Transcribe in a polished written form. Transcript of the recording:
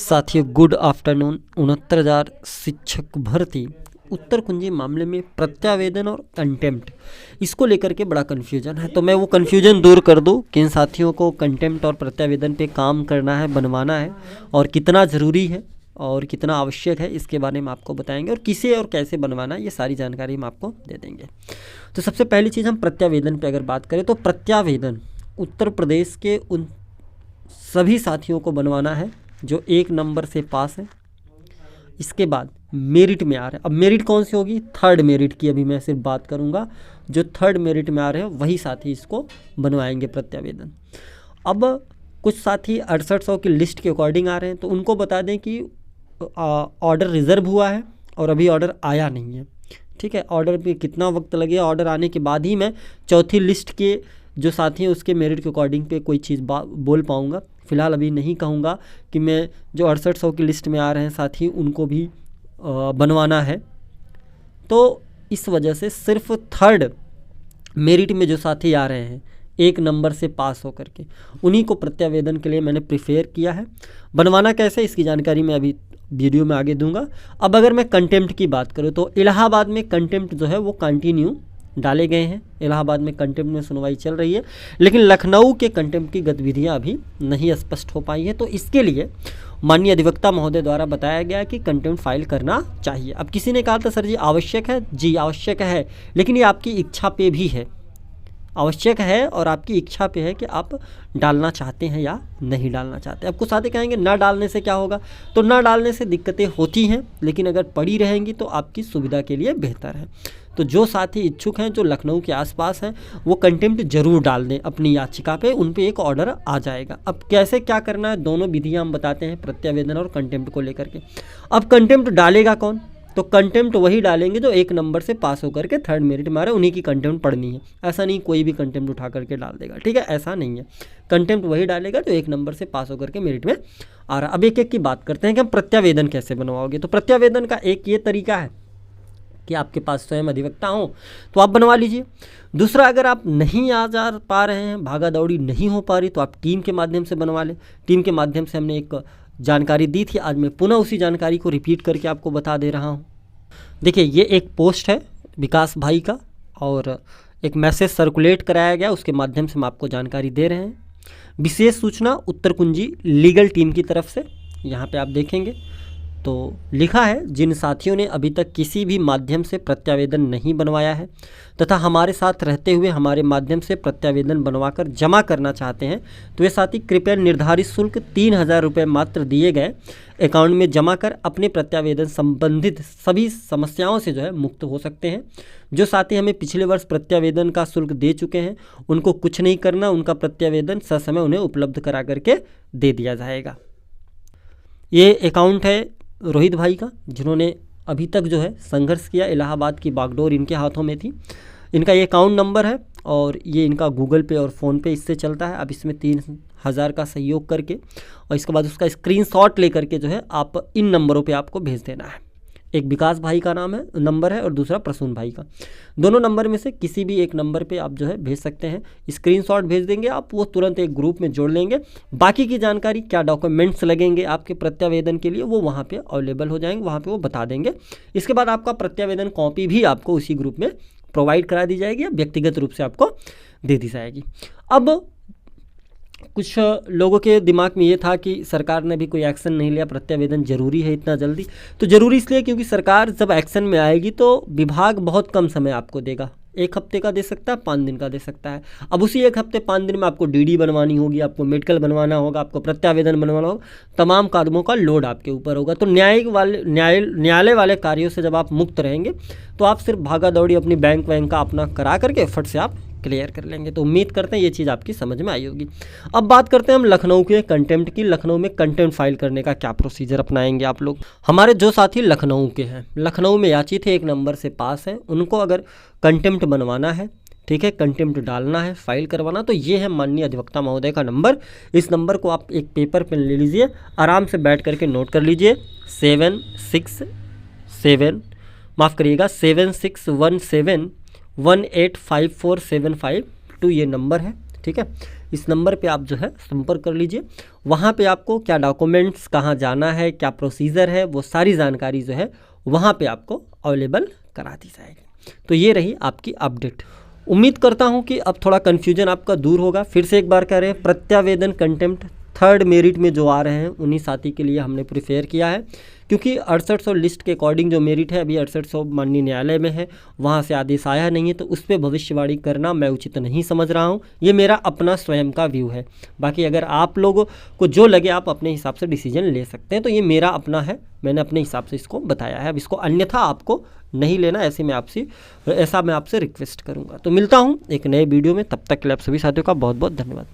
साथियों good afternoon. 69,000 शिक्षक भर्ती उत्तर कुंजी मामले में प्रत्यावेदन और कंटेम्प्ट, इसको लेकर के बड़ा कन्फ्यूजन है। तो मैं वो कन्फ्यूजन दूर कर दूं कि इन साथियों को कंटेम्प्ट और प्रत्यावेदन पे काम करना है, बनवाना है और कितना ज़रूरी है और कितना आवश्यक है, इसके बारे में आपको बताएंगे और किसे और कैसे बनवाना है, ये सारी जानकारी हम आपको दे देंगे। तो सबसे पहली चीज़, हम प्रत्यावेदन पे अगर बात करें तो प्रत्यावेदन उत्तर प्रदेश के उन सभी साथियों को बनवाना है जो 1 नंबर से पास है। इसके बाद मेरिट में आ रहे हैं। अब मेरिट कौन सी होगी? थर्ड मेरिट की अभी मैं सिर्फ बात करूंगा। जो थर्ड मेरिट में आ रहे हैं वही साथी इसको बनवाएंगे प्रत्यावेदन। अब कुछ साथी 6800 की लिस्ट के अकॉर्डिंग आ रहे हैं, तो उनको बता दें कि ऑर्डर रिज़र्व हुआ है और अभी ऑर्डर आया नहीं है। ठीक है, ऑर्डर पे कितना वक्त लगेगा, ऑर्डर आने के बाद ही मैं चौथी लिस्ट के जो साथी हैं उसके मेरिट के अकॉर्डिंग पे कोई चीज़ बोल पाऊँगा। फ़िलहाल अभी नहीं कहूँगा कि मैं जो 6800 की लिस्ट में आ रहे हैं साथी उनको भी बनवाना है। तो इस वजह से सिर्फ थर्ड मेरिट में जो साथी आ रहे हैं 1 नंबर से पास होकर के, उन्हीं को प्रत्यावेदन के लिए मैंने प्रिफेयर किया है। बनवाना कैसे, इसकी जानकारी मैं अभी वीडियो में आगे दूंगा। अब अगर मैं कंटेम्प्ट की बात करूँ तो इलाहाबाद में कंटेम्प्ट जो है वो कंटिन्यू डाले गए हैं। इलाहाबाद में कंटेम्प्ट में सुनवाई चल रही है, लेकिन लखनऊ के कंटेम्प्ट की गतिविधियां अभी नहीं स्पष्ट हो पाई है। तो इसके लिए माननीय अधिवक्ता महोदय द्वारा बताया गया कि कंटेम्प्ट फाइल करना चाहिए। अब किसी ने कहा था सर जी आवश्यक है, जी आवश्यक है, लेकिन ये आपकी इच्छा पे भी है। आवश्यक है और आपकी इच्छा पे है कि आप डालना चाहते हैं या नहीं डालना चाहते। अब कुछ साथी कहेंगे ना डालने से क्या होगा, तो ना डालने से दिक्कतें होती हैं, लेकिन अगर पड़ी रहेंगी तो आपकी सुविधा के लिए बेहतर है। तो जो साथी इच्छुक हैं जो लखनऊ के आसपास हैं वो कंटेम्प्ट जरूर डाल दें अपनी याचिका पे, उन पे एक ऑर्डर आ जाएगा। अब कैसे क्या करना है, दोनों विधियाँ हम बताते हैं प्रत्यावेदन और कंटेम्प्ट को लेकर के। अब कंटेम्प्ट डालेगा कौन, तो कंटेम्प्ट वही डालेंगे जो 1 नंबर से पास होकर के थर्ड मेरिट में आ रहे हैं, उन्हीं की कंटेम्प्ट पढ़नी है। ऐसा नहीं कोई भी कंटेम्प्ट उठा करके डाल देगा, ठीक है, ऐसा नहीं है। कंटेम्प्ट वही डालेगा जो 1 नंबर से पास होकर के मेरिट में आ रहा है। अब एक एक की बात करते हैं कि हम प्रत्यावेदन कैसे बनवाओगे। तो प्रत्यावेदन का एक ये तरीका है कि आपके पास स्वयं अधिवक्ता हो तो आप बनवा लीजिए। दूसरा, अगर आप नहीं आ जा पा रहे हैं, भागा दौड़ी नहीं हो पा रही, तो आप टीम के माध्यम से बनवा लें। टीम के माध्यम से हमने एक जानकारी दी थी, आज मैं पुनः उसी जानकारी को रिपीट करके आपको बता दे रहा हूँ। देखिए, ये एक पोस्ट है विकास भाई का और एक मैसेज सर्कुलेट कराया गया, उसके माध्यम से हम आपको जानकारी दे रहे हैं। विशेष सूचना उत्तर कुंजी लीगल टीम की तरफ से, यहाँ पे आप देखेंगे तो लिखा है, जिन साथियों ने अभी तक किसी भी माध्यम से प्रत्यावेदन नहीं बनवाया है तथा हमारे साथ रहते हुए हमारे माध्यम से प्रत्यावेदन बनवाकर जमा करना चाहते हैं, तो ये साथी कृपया निर्धारित शुल्क 3000 रुपये मात्र दिए गए अकाउंट में जमा कर अपने प्रत्यावेदन संबंधित सभी समस्याओं से जो है मुक्त हो सकते हैं। जो साथी हमें पिछले वर्ष प्रत्यावेदन का शुल्क दे चुके हैं उनको कुछ नहीं करना, उनका प्रत्यावेदन ससमय उन्हें उपलब्ध करा करके दे दिया जाएगा। ये अकाउंट है रोहित भाई का, जिन्होंने अभी तक जो है संघर्ष किया, इलाहाबाद की बागडोर इनके हाथों में थी। इनका ये अकाउंट नंबर है और ये इनका गूगल पे और फ़ोन पे इससे चलता है। अब इसमें 3000 का सहयोग करके और इसके बाद उसका स्क्रीनशॉट लेकर के जो है आप इन नंबरों पे आपको भेज देना है। एक विकास भाई का नाम है नंबर है और दूसरा प्रसून भाई का। दोनों नंबर में से किसी भी एक नंबर पे आप जो है भेज सकते हैं। स्क्रीनशॉट भेज देंगे आप, वो तुरंत एक ग्रुप में जोड़ लेंगे। बाकी की जानकारी, क्या डॉक्यूमेंट्स लगेंगे आपके प्रत्यावेदन के लिए, वो वहाँ पे अवेलेबल हो जाएंगे, वहाँ पे वो बता देंगे। इसके बाद आपका प्रत्यावेदन कॉपी भी आपको उसी ग्रुप में प्रोवाइड करा दी जाएगी या व्यक्तिगत रूप से आपको दे दी जाएगी। अब कुछ लोगों के दिमाग में ये था कि सरकार ने भी कोई एक्शन नहीं लिया, प्रत्यावेदन जरूरी है इतना जल्दी। तो जरूरी इसलिए क्योंकि सरकार जब एक्शन में आएगी तो विभाग बहुत कम समय आपको देगा, 1 हफ्ते का दे सकता है, 5 दिन का दे सकता है। अब उसी 1 हफ्ते 5 दिन में आपको डीडी बनवानी होगी, आपको मेडिकल बनवाना होगा, आपको प्रत्यावेदन बनवाना होगा, तमाम कामों का लोड आपके ऊपर होगा। तो न्यायालय वाले कार्यों से जब आप मुक्त रहेंगे तो आप सिर्फ भागा दौड़ी अपनी बैंक का अपना करा करके फट से आप क्लियर कर लेंगे। तो उम्मीद करते हैं ये चीज़ आपकी समझ में आई होगी। अब बात करते हैं हम लखनऊ के कंटेम्प्ट की। लखनऊ में कंटेम्प्ट फाइल करने का क्या प्रोसीजर अपनाएंगे आप लोग। हमारे जो साथी लखनऊ के हैं, लखनऊ में याचित है 1 नंबर से पास हैं, उनको अगर कंटेम्प्ट बनवाना है, ठीक है, कंटेम्प्ट डालना है, फाइल करवाना, तो ये है माननीय अधिवक्ता महोदय का नंबर। इस नंबर को आप एक पेपर पेन ले लीजिए, आराम से बैठ करके नोट कर लीजिए। 7617 185475 ये नंबर है, ठीक है। इस नंबर पे आप जो है संपर्क कर लीजिए। वहाँ पे आपको क्या डॉक्यूमेंट्स, कहाँ जाना है, क्या प्रोसीजर है, वो सारी जानकारी जो है वहाँ पे आपको अवेलेबल करा दी जाएगी। तो ये रही आपकी अपडेट। उम्मीद करता हूँ कि अब थोड़ा कन्फ्यूजन आपका दूर होगा। फिर से एक बार कह रहे हैं, प्रत्यावेदन कंटेम्प्ट थर्ड मेरिट में जो आ रहे हैं उन्हीं साथी के लिए हमने प्रिफेयर किया है, क्योंकि 6800 लिस्ट के अकॉर्डिंग जो मेरिट है अभी 6800 माननीय न्यायालय में है, वहाँ से आदेश आया नहीं है, तो उस पर भविष्यवाणी करना मैं उचित नहीं समझ रहा हूँ। ये मेरा अपना स्वयं का व्यू है। बाकी अगर आप लोगों को जो लगे आप अपने हिसाब से डिसीजन ले सकते हैं, तो ये मेरा अपना है, मैंने अपने हिसाब से इसको बताया है। अब इसको अन्यथा आपको नहीं लेना, ऐसा मैं आपसे रिक्वेस्ट करूँगा। तो मिलता हूँ एक नए वीडियो में, तब तक के लिए आप सभी साथियों का बहुत बहुत धन्यवाद।